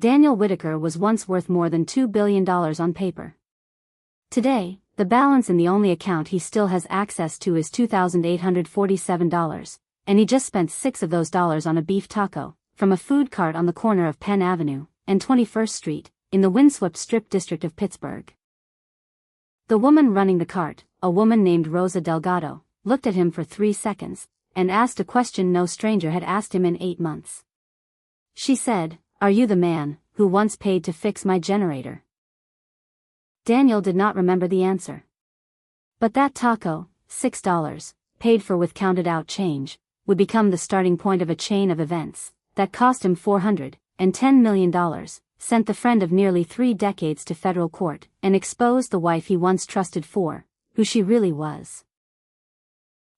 Daniel Whitaker was once worth more than $2 billion on paper. Today, the balance in the only account he still has access to is $2,847, and he just spent $6 of those dollars on a beef taco, from a food cart on the corner of Penn Avenue and 21st Street, in the windswept Strip district of Pittsburgh. The woman running the cart, a woman named Rosa Delgado, looked at him for 3 seconds, and asked a question no stranger had asked him in 8 months. She said, "Are you the man who once paid to fix my generator?" Daniel did not remember the answer. But that taco, $6, paid for with counted-out change, would become the starting point of a chain of events that cost him $410 million, sent the friend of nearly 3 decades to federal court, and exposed the wife he once trusted for who she really was.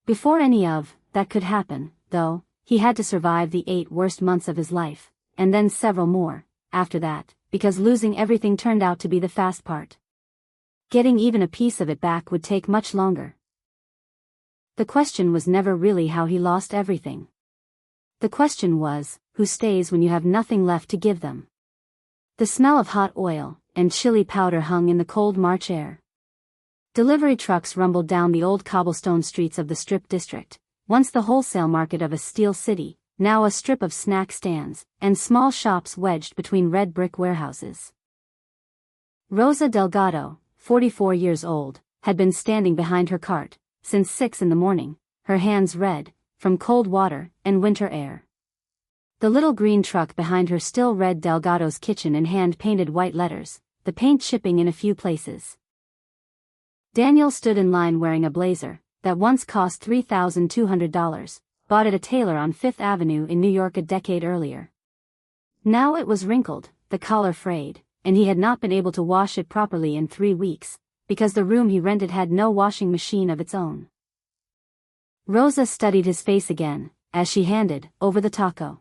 Before any of that could happen, though, he had to survive the 8 worst months of his life, and then several more after that, because losing everything turned out to be the fast part. Getting even a piece of it back would take much longer. The question was never really how he lost everything. The question was, who stays when you have nothing left to give them? The smell of hot oil and chili powder hung in the cold March air. Delivery trucks rumbled down the old cobblestone streets of the Strip district, once the wholesale market of a steel city, now a strip of snack stands and small shops wedged between red brick warehouses. Rosa Delgado, 44 years old, had been standing behind her cart since 6 in the morning, her hands red from cold water and winter air. The little green truck behind her still read Delgado's Kitchen in hand-painted white letters, the paint chipping in a few places. Daniel stood in line wearing a blazer that once cost $3,200, bought at a tailor on Fifth Avenue in New York a decade earlier. Now it was wrinkled, the collar frayed, and he had not been able to wash it properly in 3 weeks, because the room he rented had no washing machine of its own. Rosa studied his face again, as she handed over the taco.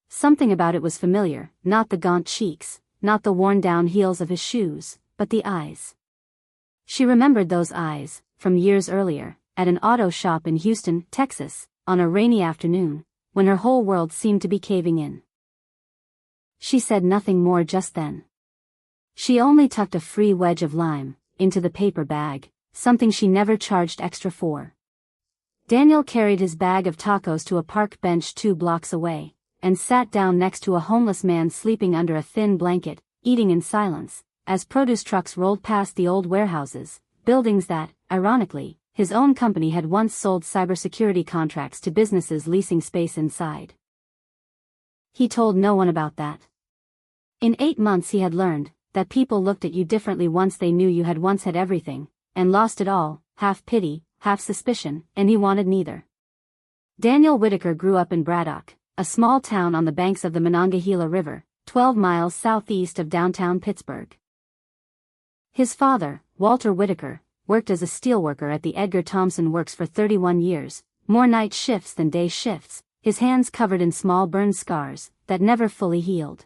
Something about it was familiar, not the gaunt cheeks, not the worn-down heels of his shoes, but the eyes. She remembered those eyes, from years earlier, at an auto shop in Houston, Texas, on a rainy afternoon, when her whole world seemed to be caving in. She said nothing more just then. She only tucked a free wedge of lime into the paper bag, something she never charged extra for. Daniel carried his bag of tacos to a park bench 2 blocks away, and sat down next to a homeless man sleeping under a thin blanket, eating in silence, as produce trucks rolled past the old warehouses, buildings that, ironically, his own company had once sold cybersecurity contracts to businesses leasing space inside. He told no one about that. In 8 months he had learned that people looked at you differently once they knew you had once had everything, and lost it all, half pity, half suspicion, and he wanted neither. Daniel Whitaker grew up in Braddock, a small town on the banks of the Monongahela River, 12 miles southeast of downtown Pittsburgh. His father, Walter Whitaker, worked as a steelworker at the Edgar Thomson Works for 31 years, more night shifts than day shifts, his hands covered in small burn scars that never fully healed.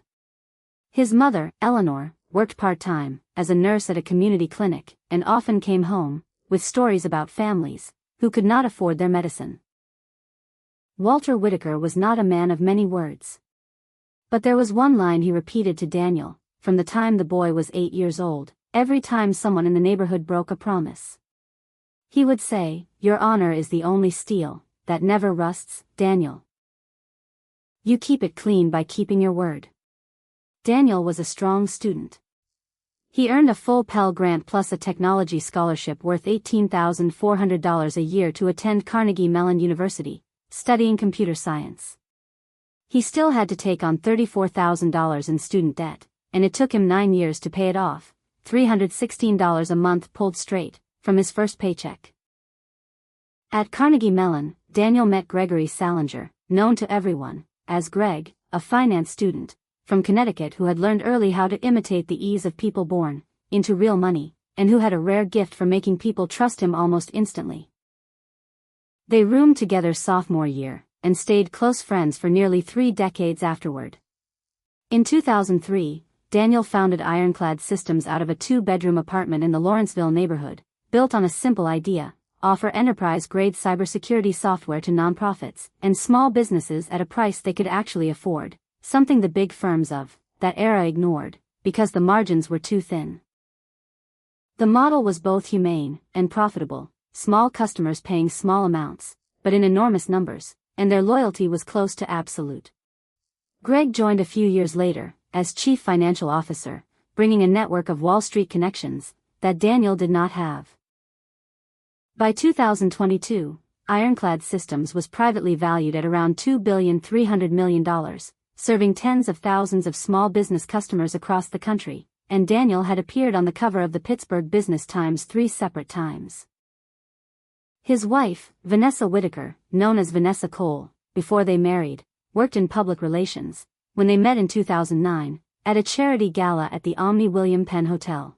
His mother, Eleanor, worked part-time as a nurse at a community clinic, and often came home with stories about families who could not afford their medicine. Walter Whitaker was not a man of many words. But there was one line he repeated to Daniel, from the time the boy was 8 years old, every time someone in the neighborhood broke a promise. He would say, "Your honor is the only steel that never rusts, Daniel. You keep it clean by keeping your word." Daniel was a strong student. He earned a full Pell Grant plus a technology scholarship worth $18,400 a year to attend Carnegie Mellon University, studying computer science. He still had to take on $34,000 in student debt, and it took him 9 years to pay it off, $316 a month pulled straight from his first paycheck. At Carnegie Mellon, Daniel met Gregory Sallinger, known to everyone as Greg, a finance student from Connecticut who had learned early how to imitate the ease of people born into real money, and who had a rare gift for making people trust him almost instantly. They roomed together sophomore year, and stayed close friends for nearly 3 decades afterward. In 2003, Daniel founded Ironclad Systems out of a 2-bedroom apartment in the Lawrenceville neighborhood, built on a simple idea: offer enterprise-grade cybersecurity software to nonprofits and small businesses at a price they could actually afford, something the big firms of that era ignored, because the margins were too thin. The model was both humane and profitable, small customers paying small amounts, but in enormous numbers, and their loyalty was close to absolute. Greg joined a few years later, as chief financial officer, bringing a network of Wall Street connections that Daniel did not have. By 2022, Ironclad Systems was privately valued at around $2.3 billion, serving tens of thousands of small business customers across the country, and Daniel had appeared on the cover of the Pittsburgh Business Times 3 separate times. His wife, Vanessa Whitaker, known as Vanessa Cole, before they married, worked in public relations, when they met in 2009, at a charity gala at the Omni William Penn Hotel.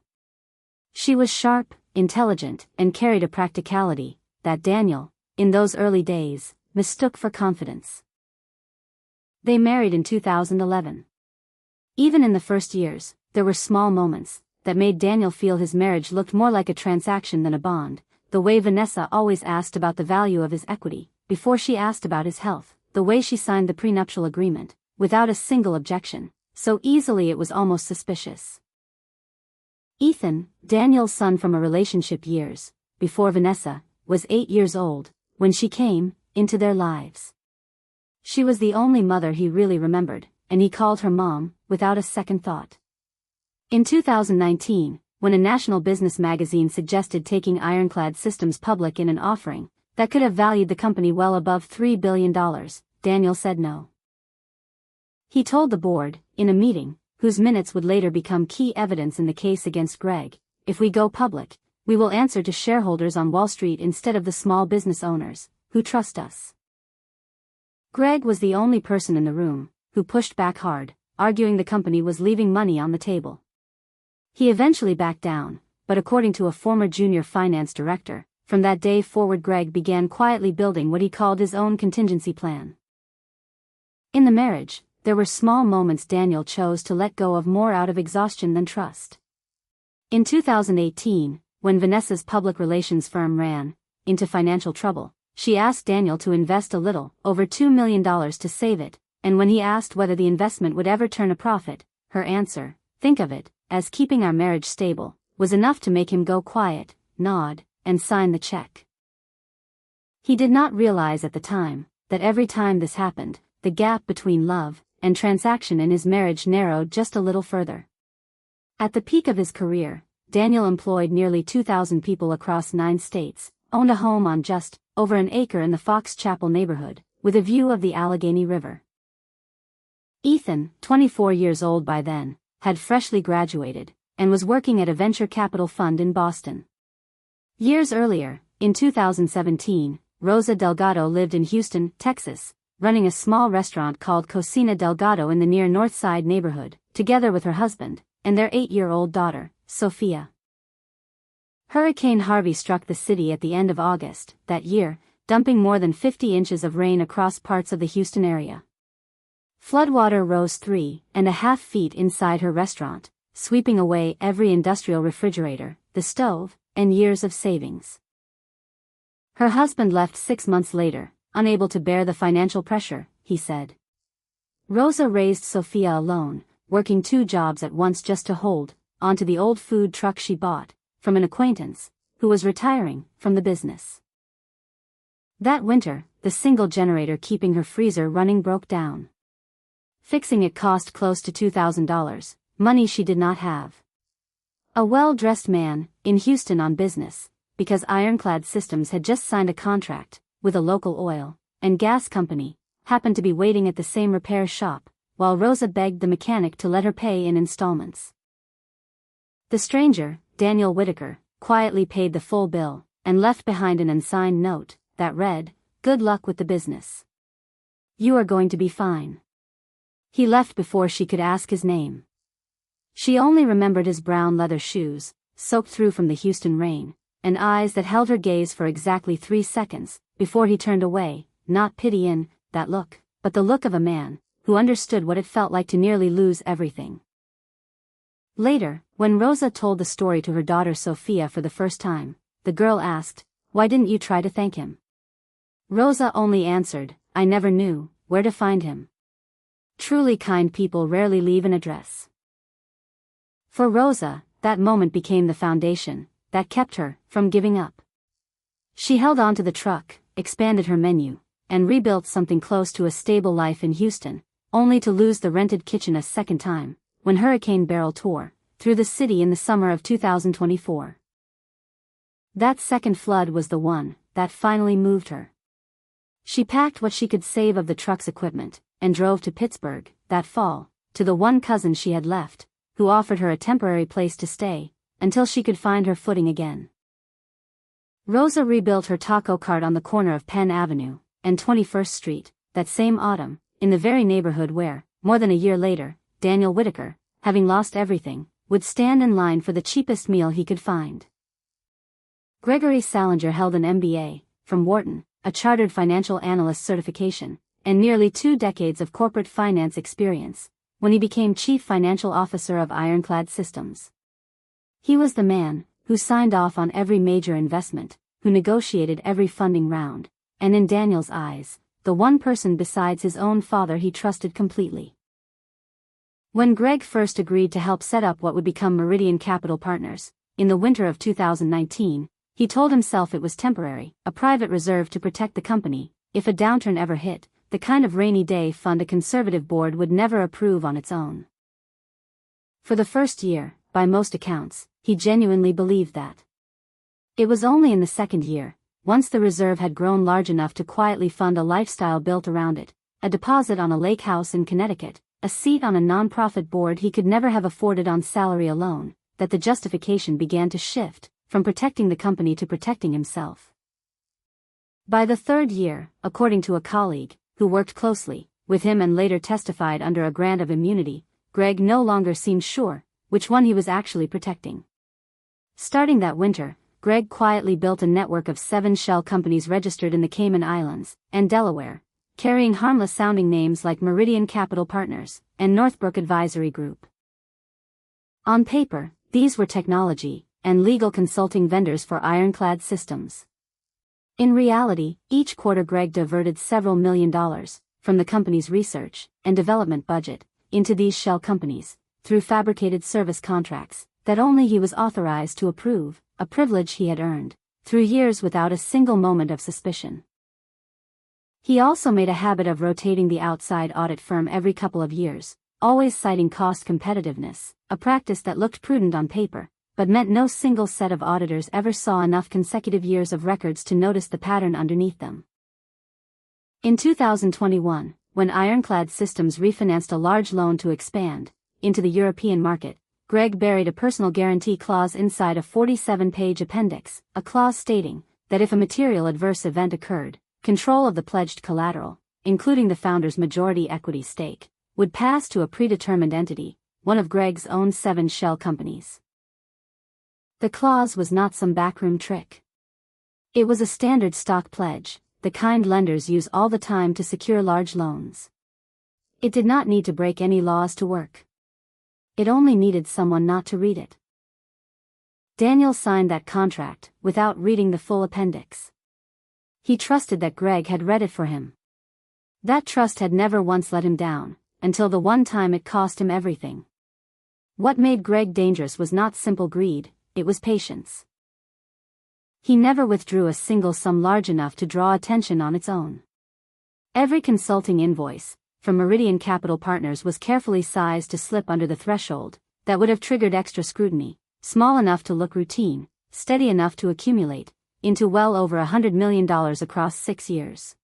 She was sharp, intelligent, and carried a practicality that Daniel, in those early days, mistook for confidence. They married in 2011. Even in the first years, there were small moments that made Daniel feel his marriage looked more like a transaction than a bond, the way Vanessa always asked about the value of his equity, before she asked about his health, the way she signed the prenuptial agreement, without a single objection, so easily it was almost suspicious. Ethan, Daniel's son from a relationship years before Vanessa, was 8 years old when she came into their lives. She was the only mother he really remembered, and he called her mom, without a second thought. In 2019, when a national business magazine suggested taking Ironclad Systems public in an offering that could have valued the company well above $3 billion, Daniel said no. He told the board, in a meeting, whose minutes would later become key evidence in the case against Greg, "If we go public, we will answer to shareholders on Wall Street instead of the small business owners, who trust us." Greg was the only person in the room who pushed back hard, arguing the company was leaving money on the table. He eventually backed down, but according to a former junior finance director, from that day forward Greg began quietly building what he called his own contingency plan. In the marriage, there were small moments Daniel chose to let go of more out of exhaustion than trust. In 2018, when Vanessa's public relations firm ran into financial trouble, she asked Daniel to invest a little over $2 million to save it, and when he asked whether the investment would ever turn a profit, her answer, "Think of it as keeping our marriage stable," was enough to make him go quiet, nod, and sign the check. He did not realize at the time that every time this happened, the gap between love and transaction in his marriage narrowed just a little further. At the peak of his career, Daniel employed nearly 2,000 people across 9 states, owned a home on just over an acre in the Fox Chapel neighborhood, with a view of the Allegheny River. Ethan, 24 years old by then, had freshly graduated, and was working at a venture capital fund in Boston. Years earlier, in 2017, Rosa Delgado lived in Houston, Texas, running a small restaurant called Cocina Delgado in the near North Side neighborhood, together with her husband and their 8-year-old daughter, Sophia. Hurricane Harvey struck the city at the end of August that year, dumping more than 50 inches of rain across parts of the Houston area. Floodwater rose 3.5 feet inside her restaurant, sweeping away every industrial refrigerator, the stove, and years of savings. Her husband left 6 months later, unable to bear the financial pressure, he said. Rosa raised Sophia alone, working 2 jobs at once just to hold onto the old food truck she bought from an acquaintance who was retiring from the business. That winter, the single generator keeping her freezer running broke down. Fixing it cost close to $2,000, money she did not have. A well-dressed man, in Houston on business, because Ironclad Systems had just signed a contract with a local oil and gas company, happened to be waiting at the same repair shop, while Rosa begged the mechanic to let her pay in installments. The stranger, Daniel Whitaker, quietly paid the full bill, and left behind an unsigned note that read, "Good luck with the business. You are going to be fine." He left before she could ask his name. She only remembered his brown leather shoes, soaked through from the Houston rain, and eyes that held her gaze for exactly 3 seconds, before he turned away, not pity in that look, but the look of a man who understood what it felt like to nearly lose everything. Later, when Rosa told the story to her daughter Sophia for the first time, the girl asked, "Why didn't you try to thank him?" Rosa only answered, "I never knew where to find him." Truly kind people rarely leave an address. For Rosa, that moment became the foundation that kept her from giving up. She held on to the truck, expanded her menu, and rebuilt something close to a stable life in Houston, only to lose the rented kitchen a second time, when Hurricane Beryl tore through the city in the summer of 2024. That second flood was the one that finally moved her. She packed what she could save of the truck's equipment, and drove to Pittsburgh, that fall, to the one cousin she had left, who offered her a temporary place to stay, until she could find her footing again. Rosa rebuilt her taco cart on the corner of Penn Avenue and 21st Street, that same autumn, in the very neighborhood where, more than a year later, Daniel Whitaker, having lost everything, would stand in line for the cheapest meal he could find. Gregory Sallinger held an MBA from Wharton, a chartered financial analyst certification, and nearly 2 decades of corporate finance experience, when he became chief financial officer of Ironclad Systems. He was the man who signed off on every major investment, who negotiated every funding round, and in Daniel's eyes, the one person besides his own father he trusted completely. When Greg first agreed to help set up what would become Meridian Capital Partners, in the winter of 2019, he told himself it was temporary, a private reserve to protect the company, if a downturn ever hit, the kind of rainy day fund a conservative board would never approve on its own. For the first year, by most accounts, he genuinely believed that. It was only in the second year, once the reserve had grown large enough to quietly fund a lifestyle built around it, a deposit on a lake house in Connecticut, a seat on a non-profit board he could never have afforded on salary alone, that the justification began to shift, from protecting the company to protecting himself. By the third year, according to a colleague, who worked closely with him and later testified under a grant of immunity, Greg no longer seemed sure which one he was actually protecting. Starting that winter, Greg quietly built a network of 7 shell companies registered in the Cayman Islands and Delaware, carrying harmless-sounding names like Meridian Capital Partners and Northbrook Advisory Group. On paper, these were technology and legal consulting vendors for Ironclad Systems. In reality, each quarter Greg diverted several $1 million from the company's research and development budget into these shell companies, through fabricated service contracts that only he was authorized to approve, a privilege he had earned through years without a single moment of suspicion. He also made a habit of rotating the outside audit firm every couple of years, always citing cost competitiveness, a practice that looked prudent on paper, but meant no single set of auditors ever saw enough consecutive years of records to notice the pattern underneath them. In 2021, when Ironclad Systems refinanced a large loan to expand into the European market, Greg buried a personal guarantee clause inside a 47-page appendix, a clause stating that if a material adverse event occurred, control of the pledged collateral, including the founder's majority equity stake, would pass to a predetermined entity, one of Greg's own 7 shell companies. The clause was not some backroom trick. It was a standard stock pledge, the kind lenders use all the time to secure large loans. It did not need to break any laws to work. It only needed someone not to read it. Daniel signed that contract without reading the full appendix. He trusted that Greg had read it for him. That trust had never once let him down, until the one time it cost him everything. What made Greg dangerous was not simple greed, it was patience. He never withdrew a single sum large enough to draw attention on its own. Every consulting invoice from Meridian Capital Partners was carefully sized to slip under the threshold that would have triggered extra scrutiny, small enough to look routine, steady enough to accumulate into well over $100 million across 6 years.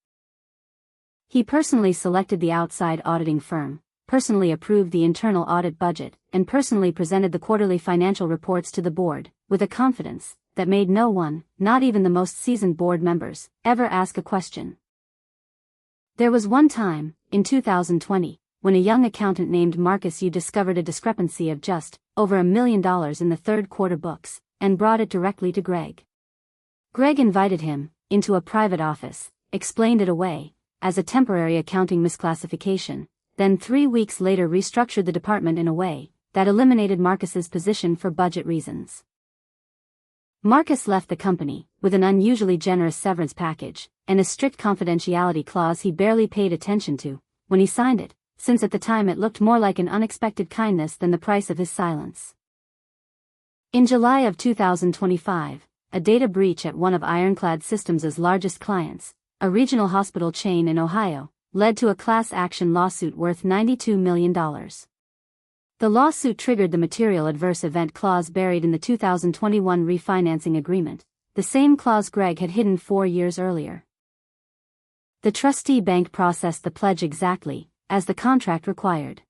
He personally selected the outside auditing firm, personally approved the internal audit budget, and personally presented the quarterly financial reports to the board, with a confidence that made no one, not even the most seasoned board members, ever ask a question. There was one time, in 2020, when a young accountant named Marcus Yu discovered a discrepancy of just over $1 million in the third quarter books, and brought it directly to Greg. Greg invited him into a private office, explained it away as a temporary accounting misclassification, then 3 weeks later restructured the department in a way that eliminated Marcus's position for budget reasons. Marcus left the company with an unusually generous severance package and a strict confidentiality clause he barely paid attention to when he signed it, since at the time it looked more like an unexpected kindness than the price of his silence. In July of 2025, a data breach at one of Ironclad Systems' largest clients, a regional hospital chain in Ohio, led to a class action lawsuit worth $92 million. The lawsuit triggered the material adverse event clause buried in the 2021 refinancing agreement, the same clause Greg had hidden 4 years earlier. The trustee bank processed the pledge exactly as the contract required.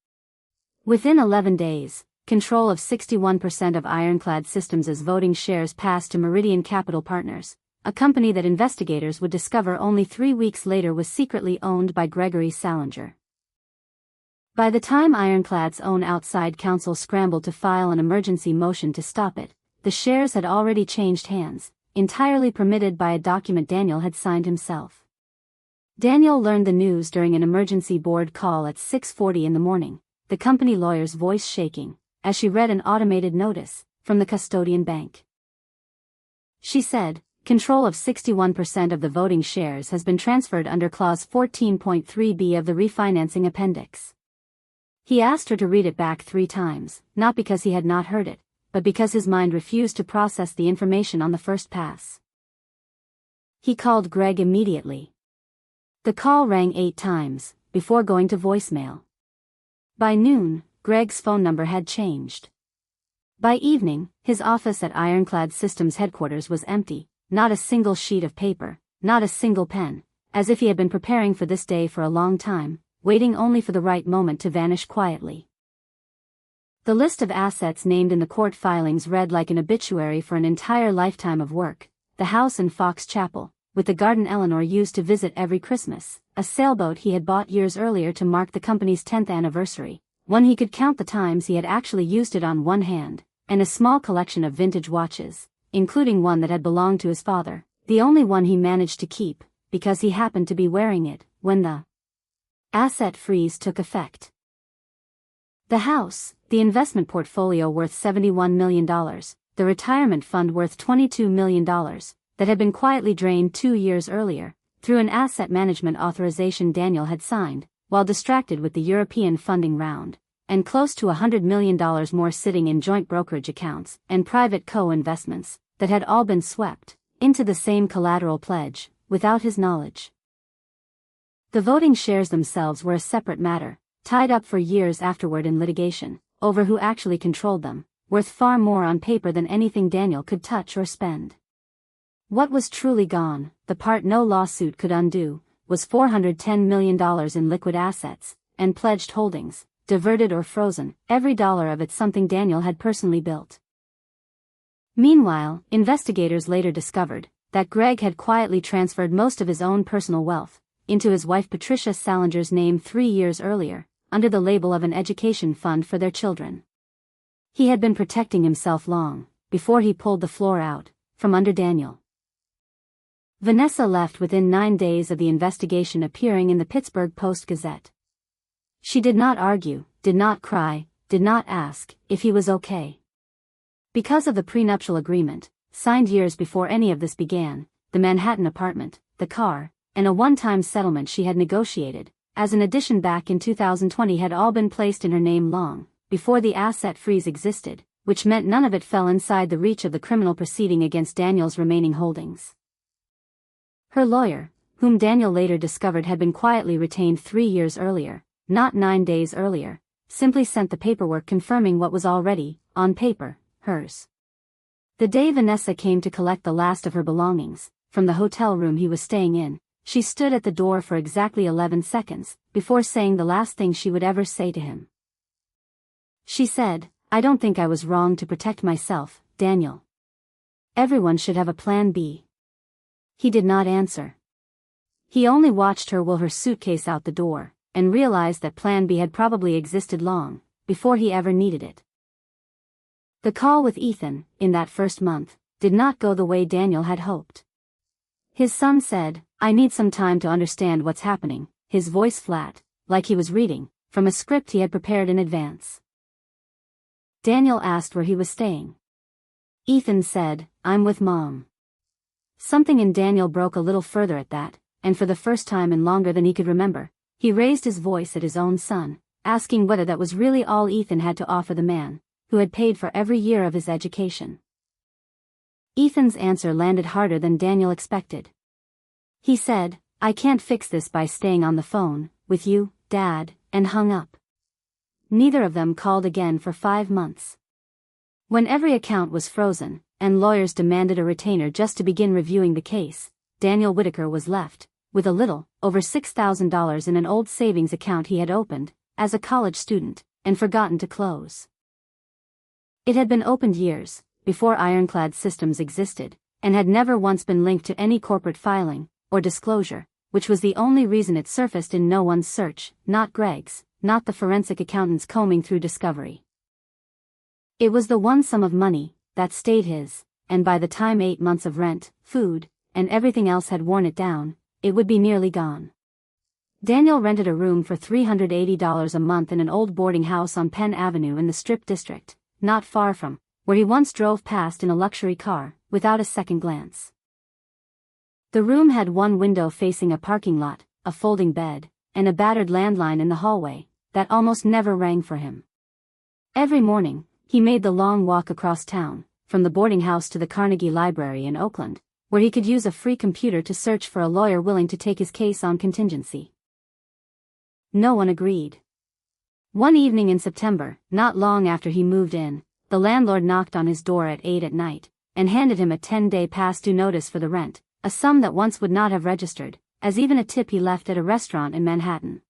Within 11 days, control of 61% of Ironclad Systems' voting shares passed to Meridian Capital Partners, a company that investigators would discover only 3 weeks later was secretly owned by Gregory Sallinger. By the time Ironclad's own outside counsel scrambled to file an emergency motion to stop it, the shares had already changed hands, entirely permitted by a document Daniel had signed himself. Daniel learned the news during an emergency board call at 6:40 in the morning, the company lawyer's voice shaking, as she read an automated notice from the custodian bank. She said, "Control of 61% of the voting shares has been transferred under Clause 14.3b of the refinancing appendix." He asked her to read it back 3 times, not because he had not heard it, but because his mind refused to process the information on the first pass. He called Greg immediately. The call rang 8 times, before going to voicemail. By noon, Greg's phone number had changed. By evening, his office at Ironclad Systems headquarters was empty, not a single sheet of paper, not a single pen, as if he had been preparing for this day for a long time, waiting only for the right moment to vanish quietly. The list of assets named in the court filings read like an obituary for an entire lifetime of work: the house in Fox Chapel, with the garden Eleanor used to visit every Christmas, a sailboat he had bought years earlier to mark the company's 10th anniversary, one he could count the times he had actually used it on one hand, and a small collection of vintage watches, including one that had belonged to his father, the only one he managed to keep, because he happened to be wearing it when the asset freeze took effect. The house, the investment portfolio worth $71 million, the retirement fund worth $22 million, that had been quietly drained 2 years earlier, through an asset management authorization Daniel had signed, while distracted with the European funding round, and close to $100 million more sitting in joint brokerage accounts and private co-investments, that had all been swept into the same collateral pledge, without his knowledge. The voting shares themselves were a separate matter, tied up for years afterward in litigation, over who actually controlled them, worth far more on paper than anything Daniel could touch or spend. What was truly gone, the part no lawsuit could undo, was $410 million in liquid assets, and pledged holdings, diverted or frozen, every dollar of it something Daniel had personally built. Meanwhile, investigators later discovered that Greg had quietly transferred most of his own personal wealth into his wife Patricia Sallinger's name 3 years earlier, under the label of an education fund for their children. He had been protecting himself long before he pulled the floor out from under Daniel. Vanessa left within 9 days of the investigation appearing in the Pittsburgh Post-Gazette. She did not argue, did not cry, did not ask if he was okay. Because of the prenuptial agreement, signed years before any of this began, the Manhattan apartment, the car, and a one-time settlement she had negotiated, as an addition back in 2020 had all been placed in her name long before the asset freeze existed, which meant none of it fell inside the reach of the criminal proceeding against Daniel's remaining holdings. Her lawyer, whom Daniel later discovered had been quietly retained 3 years earlier, not 9 days earlier, simply sent the paperwork confirming what was already, on paper, hers. The day Vanessa came to collect the last of her belongings from the hotel room he was staying in, she stood at the door for exactly 11 seconds before saying the last thing she would ever say to him. She said, "I don't think I was wrong to protect myself, Daniel. Everyone should have a plan B." He did not answer. He only watched her wheel her suitcase out the door, and realized that plan B had probably existed long before he ever needed it. The call with Ethan, in that first month, did not go the way Daniel had hoped. His son said, "I need some time to understand what's happening," his voice flat, like he was reading from a script he had prepared in advance. Daniel asked where he was staying. Ethan said, "I'm with Mom." Something in Daniel broke a little further at that, and for the first time in longer than he could remember, he raised his voice at his own son, asking whether that was really all Ethan had to offer the man, who had paid for every year of his education. Ethan's answer landed harder than Daniel expected. He said, "I can't fix this by staying on the phone with you, Dad," and hung up. Neither of them called again for 5 months. When every account was frozen, and lawyers demanded a retainer just to begin reviewing the case, Daniel Whitaker was left with a little over $6,000 in an old savings account he had opened as a college student and forgotten to close. It had been opened years before ironclad systems existed, and had never once been linked to any corporate filing or disclosure, which was the only reason it surfaced in no one's search, not Greg's, not the forensic accountant's combing through discovery. It was the one sum of money that stayed his, and by the time 8 months of rent, food, and everything else had worn it down, it would be nearly gone. Daniel rented a room for $380 a month in an old boarding house on Penn Avenue in the Strip district, not far from where he once drove past in a luxury car, without a second glance. The room had one window facing a parking lot, a folding bed, and a battered landline in the hallway that almost never rang for him. Every morning, he made the long walk across town, from the boarding house to the Carnegie Library in Oakland, where he could use a free computer to search for a lawyer willing to take his case on contingency. No one agreed. One evening in September, not long after he moved in, the landlord knocked on his door at 8 at night, and handed him a 10-day past due notice for the rent, a sum that once would not have registered, as even a tip he left at a restaurant in Manhattan.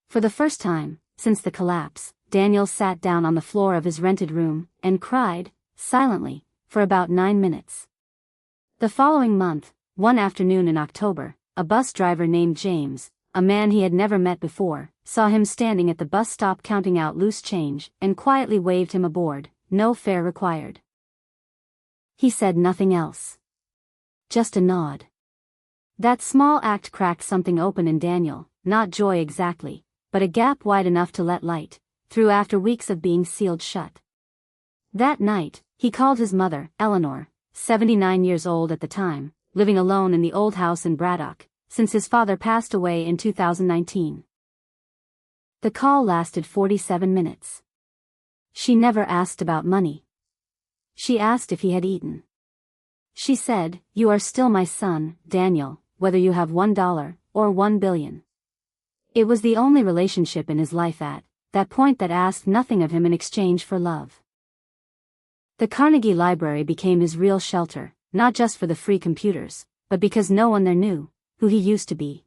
For the first time since the collapse, Daniel sat down on the floor of his rented room, and cried, silently, for about 9 minutes. The following month, one afternoon in October, a bus driver named James, a man he had never met before, saw him standing at the bus stop counting out loose change, and quietly waved him aboard, no fare required. He said nothing else. Just a nod. That small act cracked something open in Daniel, not joy exactly, but a gap wide enough to let light through after weeks of being sealed shut. That night, he called his mother, Eleanor, 79 years old at the time, living alone in the old house in Braddock, since his father passed away in 2019. The call lasted 47 minutes. She never asked about money. She asked if he had eaten. She said, "You are still my son, Daniel, whether you have $1 or $1 billion. It was the only relationship in his life at that point that asked nothing of him in exchange for love. The Carnegie Library became his real shelter, not just for the free computers, but because no one there knew who he used to be.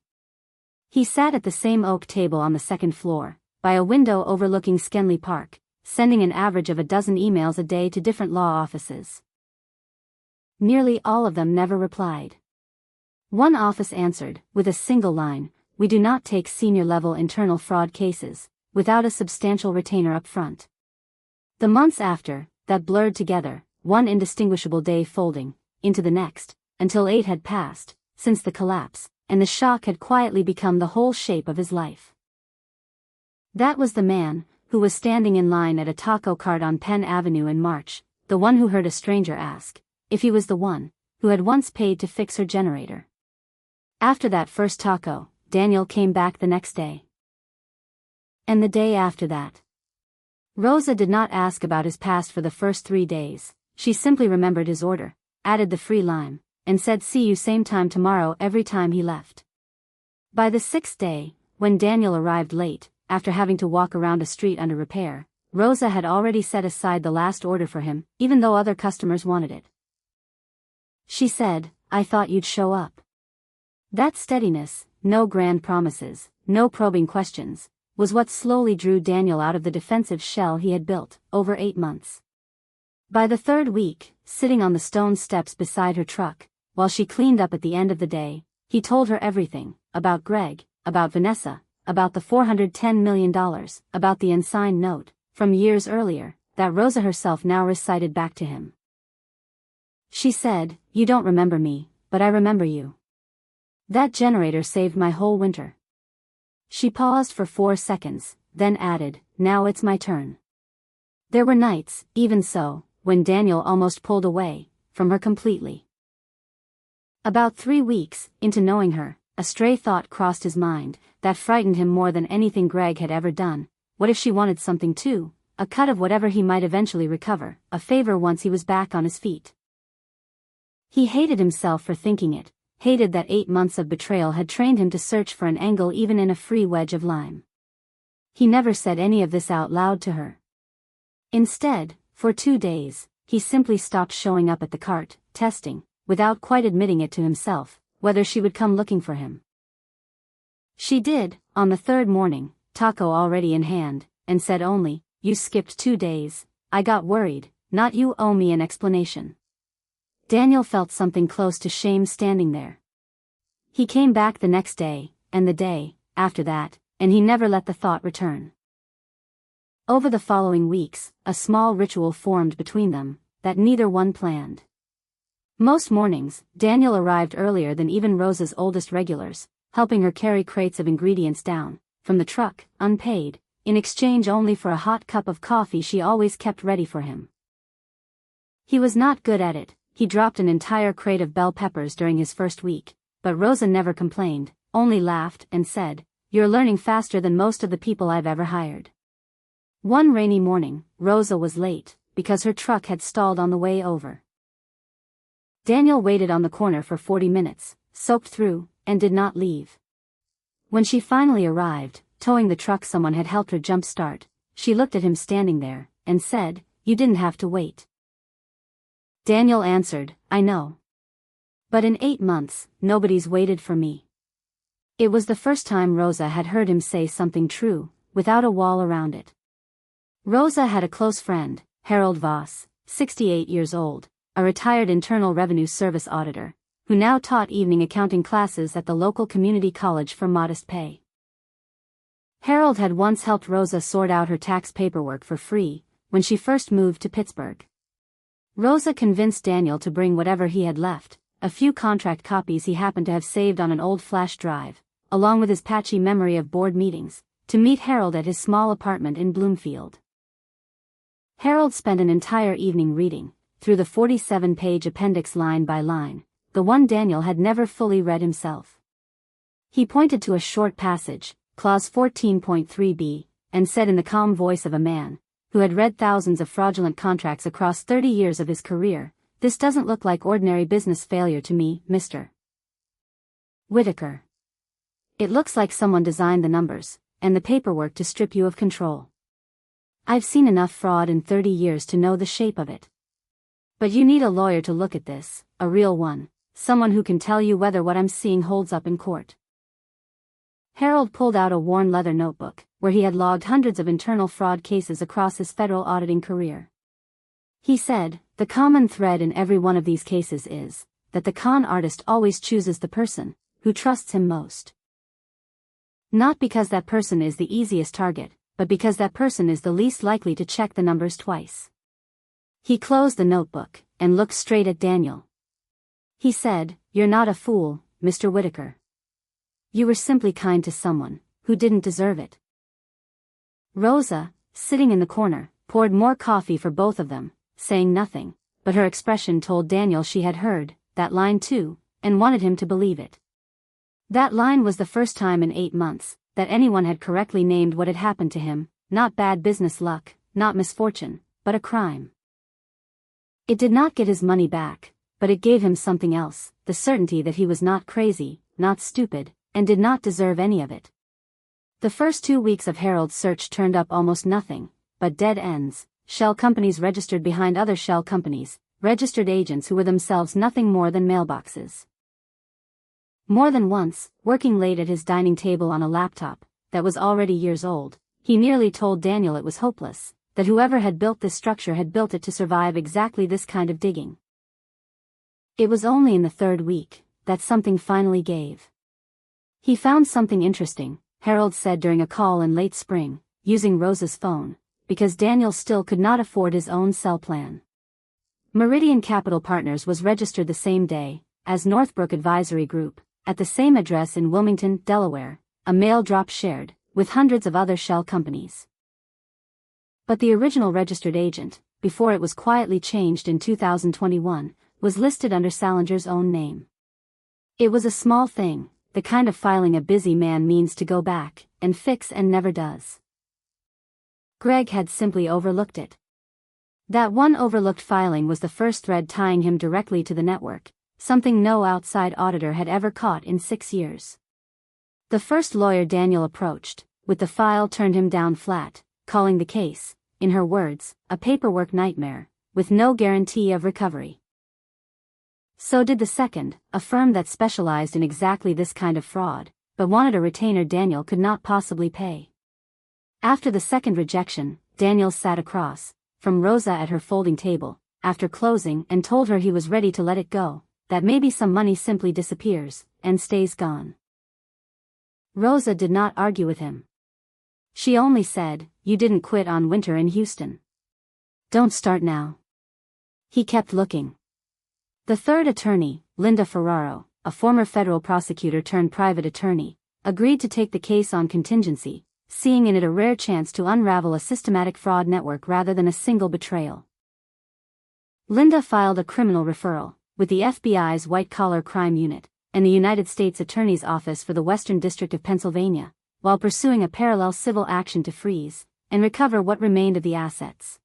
He sat at the same oak table on the second floor, by a window overlooking Schenley Park, sending an average of a dozen emails a day to different law offices. Nearly all of them never replied. One office answered, with a single line, "We do not take senior-level internal fraud cases without a substantial retainer up front." The months after that blurred together, one indistinguishable day folding into the next, until 8 had passed since the collapse, and the shock had quietly become the whole shape of his life. That was the man who was standing in line at a taco cart on Penn Avenue in March, the one who heard a stranger ask if he was the one who had once paid to fix her generator. After that first taco, Daniel came back the next day. And the day after that. Rosa did not ask about his past for the first 3 days. She simply remembered his order, added the free lime, and said "see you same time tomorrow" every time he left. By the 6th day, when Daniel arrived late, after having to walk around a street under repair, Rosa had already set aside the last order for him, even though other customers wanted it. She said, "I thought you'd show up." That steadiness, no grand promises, no probing questions, was what slowly drew Daniel out of the defensive shell he had built over 8 months. By the 3rd week, sitting on the stone steps beside her truck, while she cleaned up at the end of the day, he told her everything, about Greg, about Vanessa, about the $410 million, about the unsigned note, from years earlier, that Rosa herself now recited back to him. She said, "You don't remember me, but I remember you. That generator saved my whole winter." She paused for 4 seconds, then added, "Now it's my turn." There were nights, even so, when Daniel almost pulled away from her completely. About 3 weeks into knowing her, a stray thought crossed his mind, that frightened him more than anything Greg had ever done. What if she wanted something too? A cut of whatever he might eventually recover, a favor once he was back on his feet. He hated himself for thinking it, hated that 8 months of betrayal had trained him to search for an angle even in a free wedge of lime. He never said any of this out loud to her. Instead, for 2 days, he simply stopped showing up at the cart, testing, without quite admitting it to himself, whether she would come looking for him. She did, on the third morning, taco already in hand, and said only, "You skipped 2 days, I got worried, not you owe me an explanation." Daniel felt something close to shame standing there. He came back the next day, and the day after that, and he never let the thought return. Over the following weeks, a small ritual formed between them, that neither one planned. Most mornings, Daniel arrived earlier than even Rosa's oldest regulars, helping her carry crates of ingredients down from the truck, unpaid, in exchange only for a hot cup of coffee she always kept ready for him. He was not good at it. He dropped an entire crate of bell peppers during his first week, but Rosa never complained, only laughed and said, "You're learning faster than most of the people I've ever hired." One rainy morning, Rosa was late, because her truck had stalled on the way over. Daniel waited on the corner for 40 minutes, soaked through, and did not leave. When she finally arrived, towing the truck someone had helped her jump-start, she looked at him standing there, and said, "You didn't have to wait." Daniel answered, "I know. But in 8 months, nobody's waited for me." It was the first time Rosa had heard him say something true, without a wall around it. Rosa had a close friend, Harold Voss, 68 years old, a retired Internal Revenue Service auditor, who now taught evening accounting classes at the local community college for modest pay. Harold had once helped Rosa sort out her tax paperwork for free, when she first moved to Pittsburgh. Rosa convinced Daniel to bring whatever he had left, a few contract copies he happened to have saved on an old flash drive, along with his patchy memory of board meetings, to meet Harold at his small apartment in Bloomfield. Harold spent an entire evening reading, through the 47-page appendix line by line, the one Daniel had never fully read himself. He pointed to a short passage, Clause 14.3b, and said in the calm voice of a man who had read thousands of fraudulent contracts across 30 years of his career, "This doesn't look like ordinary business failure to me, Mr. Whitaker. It looks like someone designed the numbers and the paperwork to strip you of control. I've seen enough fraud in 30 years to know the shape of it. But you need a lawyer to look at this, a real one, someone who can tell you whether what I'm seeing holds up in court." Harold pulled out a worn leather notebook, where he had logged hundreds of internal fraud cases across his federal auditing career. He said, "The common thread in every one of these cases is that the con artist always chooses the person who trusts him most. Not because that person is the easiest target, but because that person is the least likely to check the numbers twice." He closed the notebook and looked straight at Daniel. He said, "You're not a fool, Mr. Whitaker. You were simply kind to someone who didn't deserve it." Rosa, sitting in the corner, poured more coffee for both of them, saying nothing, but her expression told Daniel she had heard that line too, and wanted him to believe it. That line was the first time in 8 months that anyone had correctly named what had happened to him, not bad business luck, not misfortune, but a crime. It did not get his money back, but it gave him something else, the certainty that he was not crazy, not stupid, and did not deserve any of it. The first 2 weeks of Harold's search turned up almost nothing, but dead ends, shell companies registered behind other shell companies, registered agents who were themselves nothing more than mailboxes. More than once, working late at his dining table on a laptop that was already years old, he nearly told Daniel it was hopeless, that whoever had built this structure had built it to survive exactly this kind of digging. It was only in the 3rd week that something finally gave. "He found something interesting," Harold said during a call in late spring, using Rosa's phone, because Daniel still could not afford his own cell plan. Meridian Capital Partners was registered the same day as Northbrook Advisory Group, at the same address in Wilmington, Delaware, a mail drop shared with hundreds of other shell companies. But the original registered agent, before it was quietly changed in 2021, was listed under Sallinger's own name. It was a small thing the kind of filing a busy man means to go back and fix and never does. Greg had simply overlooked it. That one overlooked filing was the first thread tying him directly to the network, something no outside auditor had ever caught in 6 years. The first lawyer Daniel approached, with the file, turned him down flat, calling the case, in her words, a paperwork nightmare, with no guarantee of recovery. So did the second, a firm that specialized in exactly this kind of fraud, but wanted a retainer Daniel could not possibly pay. After the second rejection, Daniel sat across from Rosa at her folding table, after closing, and told her he was ready to let it go, that maybe some money simply disappears and stays gone. Rosa did not argue with him. She only said, "You didn't quit on Winter in Houston. Don't start now." He kept looking. The third attorney, Linda Ferraro, a former federal prosecutor turned private attorney, agreed to take the case on contingency, seeing in it a rare chance to unravel a systematic fraud network rather than a single betrayal. Linda filed a criminal referral with the FBI's White-Collar Crime Unit and the United States Attorney's Office for the Western District of Pennsylvania, while pursuing a parallel civil action to freeze and recover what remained of the assets.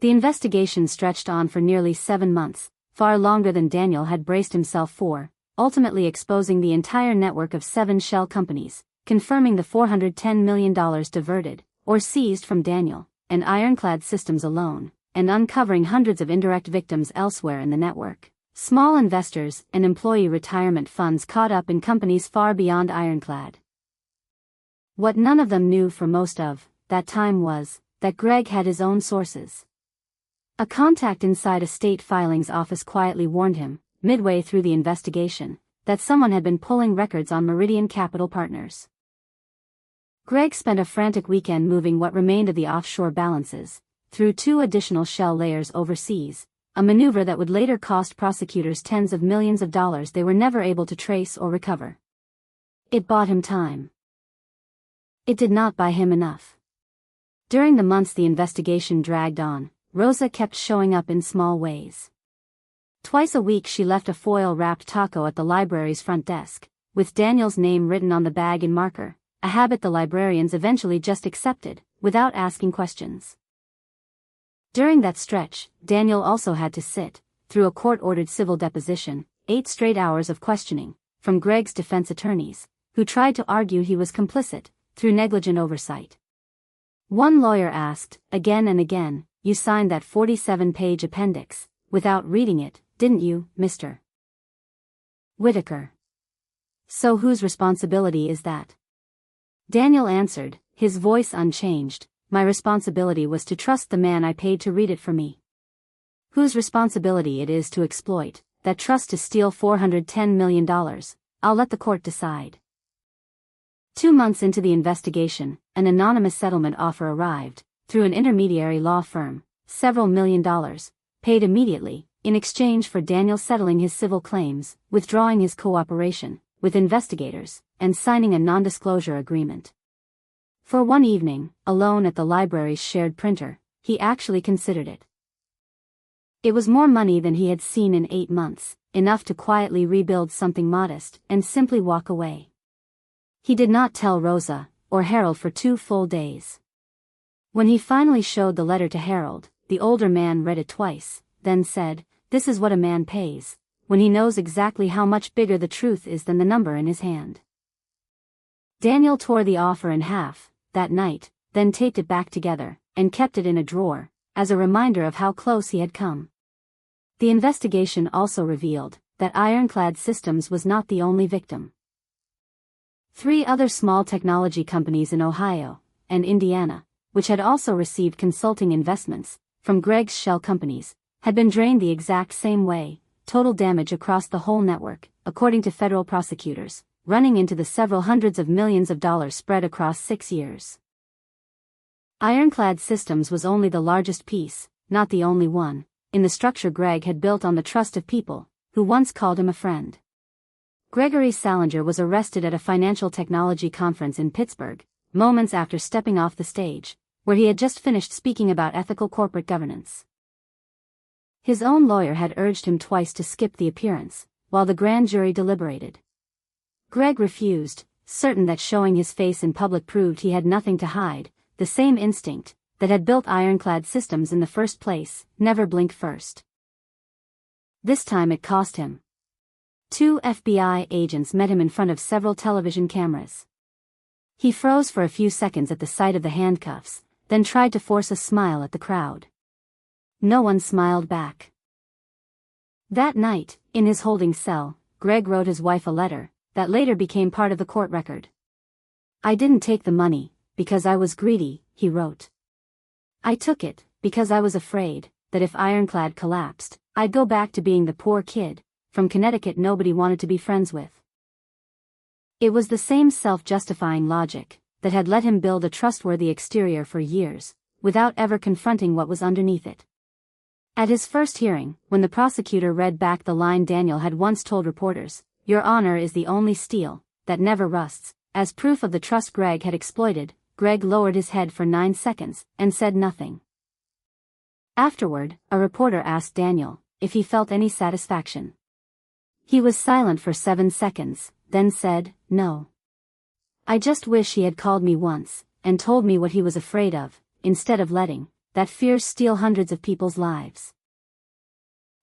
The investigation stretched on for nearly 7 months, far longer than Daniel had braced himself for, ultimately exposing the entire network of 7 shell companies, confirming the $410 million diverted, or seized from Daniel, and Ironclad Systems alone, and uncovering hundreds of indirect victims elsewhere in the network. Small investors and employee retirement funds caught up in companies far beyond Ironclad. What none of them knew for most of that time was that Greg had his own sources. A contact inside a state filings office quietly warned him, midway through the investigation, that someone had been pulling records on Meridian Capital Partners. Greg spent a frantic weekend moving what remained of the offshore balances through 2 additional shell layers overseas, a maneuver that would later cost prosecutors tens of millions of dollars they were never able to trace or recover. It bought him time. It did not buy him enough. During the months the investigation dragged on, Rosa kept showing up in small ways. Twice a week she left a foil-wrapped taco at the library's front desk, with Daniel's name written on the bag in marker, a habit the librarians eventually just accepted, without asking questions. During that stretch, Daniel also had to sit through a court-ordered civil deposition, 8 straight hours of questioning, from Greg's defense attorneys, who tried to argue he was complicit through negligent oversight. One lawyer asked, again and again, "You signed that 47-page appendix without reading it, didn't you, Mr. Whitaker? So whose responsibility is that?" Daniel answered, his voice unchanged, "My responsibility was to trust the man I paid to read it for me. Whose responsibility it is to exploit that trust to steal $410 million, I'll let the court decide." 2 months into the investigation, an anonymous settlement offer arrived, through an intermediary law firm, several $1 million, paid immediately, in exchange for Daniel settling his civil claims, withdrawing his cooperation with investigators, and signing a non-disclosure agreement. For one evening, alone at the library's shared printer, he actually considered it. It was more money than he had seen in 8 months, enough to quietly rebuild something modest and simply walk away. He did not tell Rosa or Harold for 2 full days. When he finally showed the letter to Harold, the older man read it twice, then said, "This is what a man pays when he knows exactly how much bigger the truth is than the number in his hand." Daniel tore the offer in half that night, then taped it back together, and kept it in a drawer, as a reminder of how close he had come. The investigation also revealed that Ironclad Systems was not the only victim. 3 other small technology companies in Ohio and Indiana, which had also received consulting investments from Greg's shell companies, had been drained the exact same way, total damage across the whole network, according to federal prosecutors, running into the several hundreds of millions of dollars spread across 6 years. Ironclad Systems was only the largest piece, not the only one, in the structure Greg had built on the trust of people who once called him a friend. Gregory Sallinger was arrested at a financial technology conference in Pittsburgh, moments after stepping off the stage, where he had just finished speaking about ethical corporate governance. His own lawyer had urged him twice to skip the appearance, while the grand jury deliberated. Greg refused, certain that showing his face in public proved he had nothing to hide. The same instinct that had built ironclad systems in the first place, never blink first. This time it cost him. 2 FBI agents met him in front of several television cameras. He froze for a few seconds at the sight of the handcuffs, then tried to force a smile at the crowd. No one smiled back. That night, in his holding cell, Greg wrote his wife a letter that later became part of the court record. "I didn't take the money because I was greedy," he wrote. "I took it because I was afraid that if Ironclad collapsed, I'd go back to being the poor kid from Connecticut nobody wanted to be friends with." It was the same self-justifying logic that had let him build a trustworthy exterior for years, without ever confronting what was underneath it. At his first hearing, when the prosecutor read back the line Daniel had once told reporters, "Your honor is the only steel that never rusts," as proof of the trust Greg had exploited, Greg lowered his head for 9 seconds and said nothing. Afterward, a reporter asked Daniel if he felt any satisfaction. He was silent for 7 seconds, then said, "No. I just wish he had called me once and told me what he was afraid of, instead of letting that fear steal hundreds of people's lives."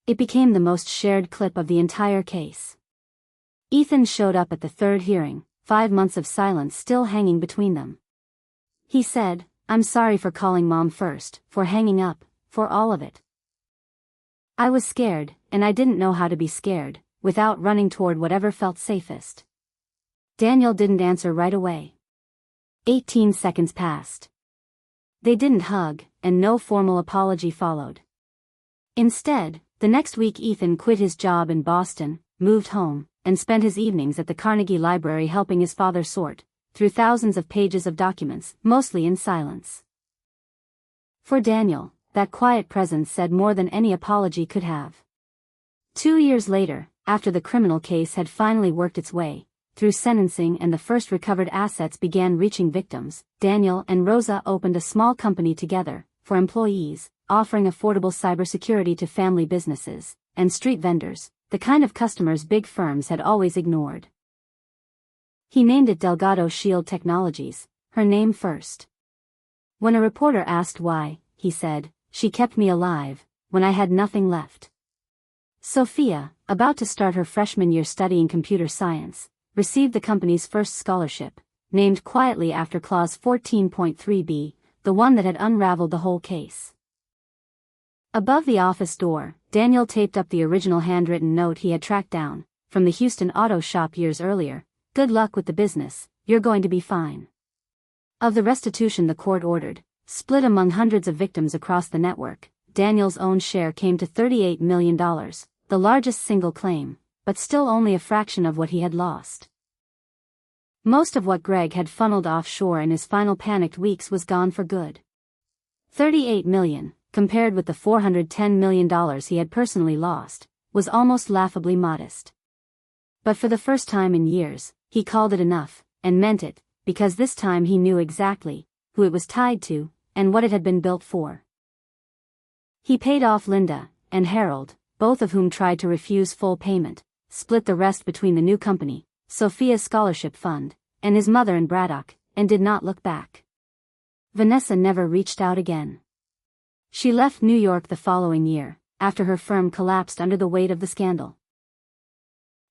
It became the most shared clip of the entire case. Ethan showed up at the third hearing, 5 months of silence still hanging between them. He said, "I'm sorry for calling Mom first, for hanging up, for all of it. I was scared, and I didn't know how to be scared, without running toward whatever felt safest." Daniel didn't answer right away. 18 seconds passed. They didn't hug, and no formal apology followed. Instead, the next week Ethan quit his job in Boston, moved home, and spent his evenings at the Carnegie Library helping his father sort through thousands of pages of documents, mostly in silence. For Daniel, that quiet presence said more than any apology could have. 2 years later, after the criminal case had finally worked its way through sentencing and the first recovered assets began reaching victims, Daniel and Rosa opened a small company together for employees, offering affordable cybersecurity to family businesses and street vendors, the kind of customers big firms had always ignored. He named it Delgado Shield Technologies, her name first. When a reporter asked why, he said, "She kept me alive when I had nothing left." Sophia, about to start her freshman year studying computer science, received the company's first scholarship, named quietly after Clause 14.3b, the one that had unraveled the whole case. Above the office door, Daniel taped up the original handwritten note he had tracked down from the Houston auto shop years earlier. "Good luck with the business, you're going to be fine." Of the restitution the court ordered, split among hundreds of victims across the network, Daniel's own share came to $38 million, the largest single claim, but still only a fraction of what he had lost. Most of what Greg had funneled offshore in his final panicked weeks was gone for good. $38 million, compared with the $410 million he had personally lost, was almost laughably modest. But for the first time in years, he called it enough, and meant it, because this time he knew exactly who it was tied to, and what it had been built for. He paid off Linda and Harold, both of whom tried to refuse full payment, split the rest between the new company, Sophia's scholarship fund, and his mother and Braddock, and did not look back. Vanessa never reached out again. She left New York the following year, after her firm collapsed under the weight of the scandal.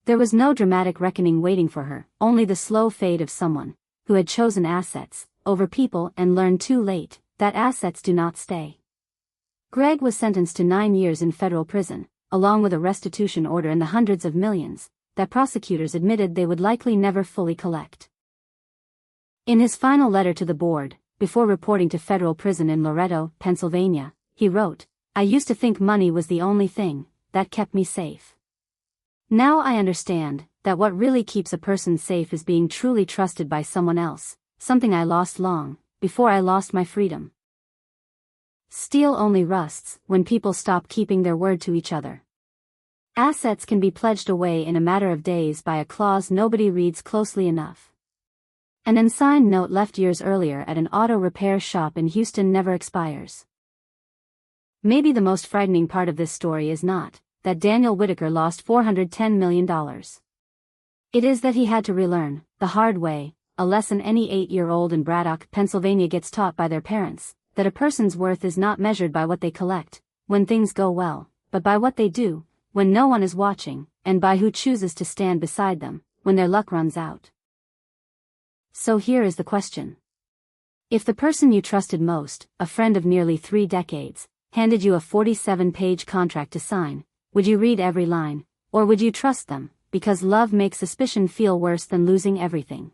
There was no dramatic reckoning waiting for her, only the slow fade of someone who had chosen assets over people and learned too late that assets do not stay. Greg was sentenced to 9 years in federal prison, along with a restitution order and the hundreds of millions that prosecutors admitted they would likely never fully collect. In his final letter to the board, before reporting to federal prison in Loretto, Pennsylvania, he wrote, "I used to think money was the only thing that kept me safe. Now I understand that what really keeps a person safe is being truly trusted by someone else, something I lost long before I lost my freedom." Steel only rusts when people stop keeping their word to each other. Assets can be pledged away in a matter of days by a clause nobody reads closely enough. An unsigned note left years earlier at an auto repair shop in Houston never expires. Maybe the most frightening part of this story is not that Daniel Whitaker lost $410 million. It is that he had to relearn, the hard way, a lesson any 8-year-old in Braddock, Pennsylvania gets taught by their parents, that a person's worth is not measured by what they collect, when things go well, but by what they do, when no one is watching, and by who chooses to stand beside them, when their luck runs out. So here is the question. If the person you trusted most, a friend of nearly 3 decades, handed you a 47-page contract to sign, would you read every line, or would you trust them, because love makes suspicion feel worse than losing everything?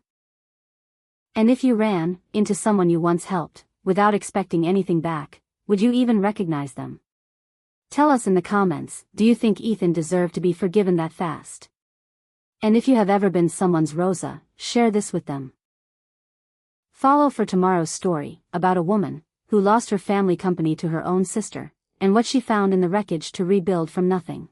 And if you ran into someone you once helped, without expecting anything back, would you even recognize them? Tell us in the comments, do you think Ethan deserved to be forgiven that fast? And if you have ever been someone's Rosa, share this with them. Follow for tomorrow's story, about a woman who lost her family company to her own sister, and what she found in the wreckage to rebuild from nothing.